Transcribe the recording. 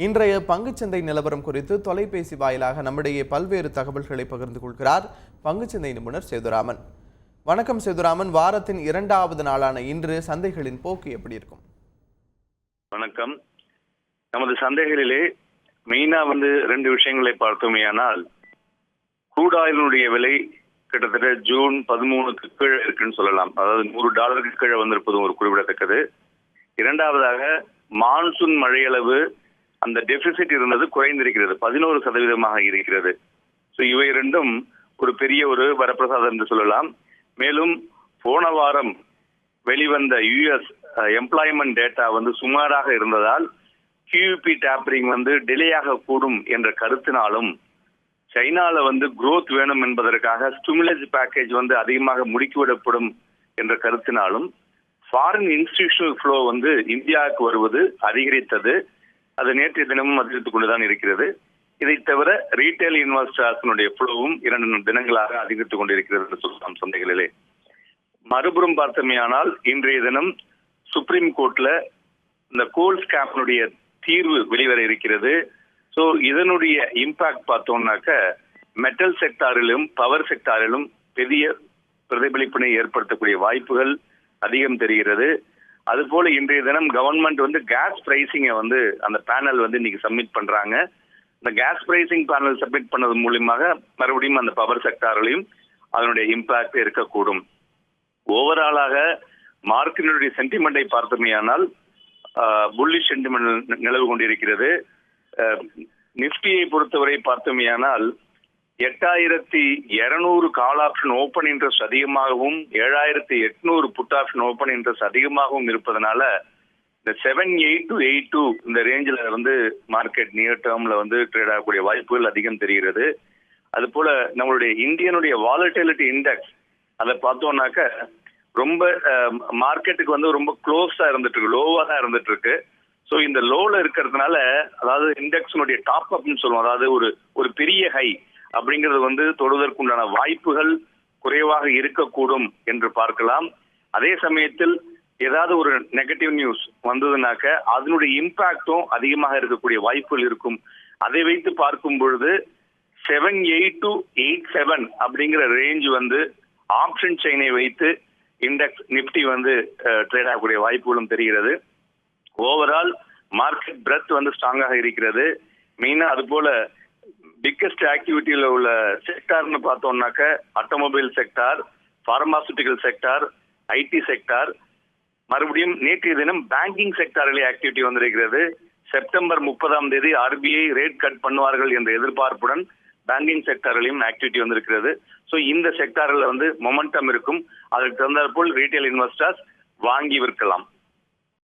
இன்றைய பங்குச்சந்தை நிலவரம் குறித்து தொலைபேசி வாயிலாக நம்மிடையே பல்வேறு தகவல்களை பகிர்ந்து கொள்கிறார் பங்குச்சந்தை நிபுணர் சேதுராமன். வணக்கம் சேதுராமன். வாரத்தின் இரண்டாவது நாளான இன்று சந்தைகளின் போக்கு எப்படி இருக்கும்? வணக்கம். நமது சந்தைகளிலே மெயினா ரெண்டு விஷயங்களை பார்த்தோமேயானால், க்ரூட் ஆயிலினுடைய விலை கிட்டத்தட்ட ஜூன் 13க்கு கீழே இருக்குன்னு சொல்லலாம். அதாவது $100 கீழே வந்திருப்பதும் ஒரு குறிப்பிடத்தக்கது. இரண்டாவதாக மான்சூன் மழையளவு அந்த டெபிசிட் இருந்தது குறைந்திருக்கிறது, 11% இருக்கிறது. ஸோ இவை ரெண்டும் ஒரு பெரிய ஒரு வரப்பிரசாதம் என்று சொல்லலாம். மேலும் போன வாரம் வெளிவந்த யுஎஸ் எம்ப்ளாய்மெண்ட் டேட்டா சுமாராக இருந்ததால் QEP டேப்பரிங் டிலே ஆகக்கூடும் என்ற கருத்தினாலும், சைனால குரோத் வேணும் என்பதற்காக ஸ்டிமுலஸ் பேக்கேஜ் அதிகமாக முடுக்கிவிடப்படும் என்ற கருத்தினாலும் ஃபாரின் இன்ஸ்டிடியூஷனல் ஃப்ளோ இந்தியாவுக்கு வருவது அதிகரித்தது. அது நேற்றைய தினமும் அதிகரித்துக் கொண்டுதான் இருக்கிறது. இதை தவிர ரீட்டைல் இன்வெஸ்டர்ஸினுடைய ஃப்ளோவும் 2 தினங்களாக அதிகரித்துக் கொண்டிருக்கிறது என்று சொல்லலாம் சந்தைகளிலே. மறுபுறம் பார்த்தமையானால், இன்றைய தினம் சுப்ரீம் கோர்ட்ல இந்த கோல் ஸ்கேம்னுடைய தீர்வு வெளிவர இருக்கிறது. ஸோ இதனுடைய இம்பாக்ட் பார்த்தோம்னாக்க மெட்டல் செக்டாரிலும் பவர் செக்டாரிலும் பெரிய பிரதிபலிப்பினை ஏற்படுத்தக்கூடிய வாய்ப்புகள் அதிகம் தெரிகிறது. அதுபோல இன்றைய தினம் கவர்மெண்ட் கேஸ் பிரைசிங்கை அந்த பேனல் இன்னைக்கு சப்மிட் பண்றாங்க. இந்த கேஸ் பிரைசிங் பேனல் சப்மிட் பண்ணது மூலியமாக மறுபடியும் அந்த பவர் செக்டாரிலையும் அதனுடைய இம்பாக்ட் இருக்கக்கூடும். ஓவராலாக மார்க்கெட்டினுடைய சென்டிமெண்டை பார்த்தமையானால் புல்லிஷ் சென்டிமெண்ட் நிலவு கொண்டிருக்கிறது. நிப்டியை பொறுத்தவரை பார்த்தமையானால் 8200 கால் ஆப்ஷன் ஓபன் இன்ட்ரெஸ்ட் அதிகமாகவும் 7800 புட் ஆப்ஷன் ஓபன் இன்ட்ரெஸ்ட் அதிகமாகவும் இருப்பதனால இந்த 7882 இந்த ரேஞ்சில் மார்க்கெட் நியர் டேர்ம்ல ட்ரேட் ஆகக்கூடிய வாய்ப்புகள் அதிகம் தெரிகிறது. அது போல நம்மளுடைய இந்தியனுடைய வாலட்டிலிட்டி இண்டெக்ஸ் அதை பார்த்தோம்னாக்க ரொம்ப மார்க்கெட்டுக்கு ரொம்ப க்ளோஸா இருந்துட்டு இருக்கு, லோவா தான் இருந்துட்டு இருக்கு. ஸோ இந்த லோல இருக்கிறதுனால, அதாவது இண்டெக்ஸினுடைய டாப் அப்னு சொல்லுவோம், அதாவது ஒரு பெரிய ஹை அப்படிங்கிறது தொடுவதற்குண்டான வாய்ப்புகள் குறைவாக இருக்கக்கூடும் என்று பார்க்கலாம். அதே சமயத்தில் ஏதாவது ஒரு நெகட்டிவ் நியூஸ் வந்ததுனாக்க அதனுடைய இம்பாக்டும் அதிகமாக இருக்கக்கூடிய வாய்ப்புகள் இருக்கும். அதை வைத்து பார்க்கும் பொழுது 7827 அப்படிங்கிற ரேஞ்ச் ஆப்ஷன் செயினை வைத்து இண்டெக்ஸ் நிப்டி ட்ரேட் ஆகக்கூடிய வாய்ப்புகளும் தெரிகிறது. ஓவரால் மார்க்கெட் பிரெத் ஸ்ட்ராங்காக இருக்கிறது. மெயினா அது போல பிக்கஸ்ட் ஆக்டிவிட்டியில உள்ள செக்டார்னு பார்த்தோம்னாக்க automobile sector, pharmaceutical sector, IT sector, மறுபடியும் நேற்றைய தினம் பேங்கிங் செக்டாரிலே ஆக்டிவிட்டி வந்திருக்கிறது. செப்டம்பர் 30 RBI ரேட் கட் பண்ணுவார்கள் என்ற எதிர்பார்ப்புடன் பேங்கிங் செக்டாரிலையும் ஆக்டிவிட்டி வந்திருக்கிறது. ஸோ இந்த செக்டாரில் மொமெண்டம் இருக்கும். அதற்கு தகுந்தாற்போல் ரீட்டைல் இன்வெஸ்டர்ஸ் வாங்கி விற்கலாம்.